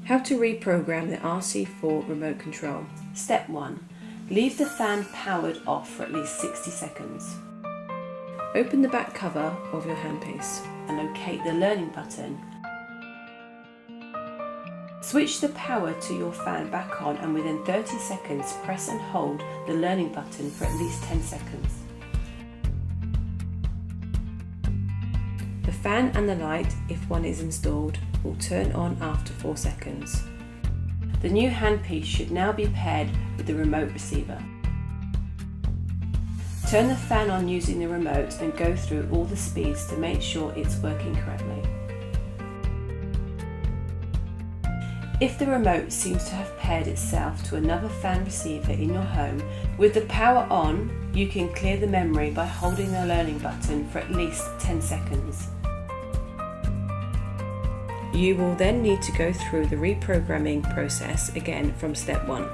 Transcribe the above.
How to reprogram the RC4 remote control. Step 1. Leave the fan powered off for at least 60 seconds. Open the back cover of your handpiece and locate the learning button. Switch the power to your fan back on, and within 30 seconds press and hold the learning button for at least 10 seconds. The fan and the light, if one is installed, will turn on after 4 seconds. The new handpiece should now be paired with the remote receiver. Turn the fan on using the remote and go through all the speeds to make sure it's working correctly. If the remote seems to have paired itself to another fan receiver in your home, with the power on, you can clear the memory by holding the learning button for at least 10 seconds. You will then need to go through the reprogramming process again from step 1.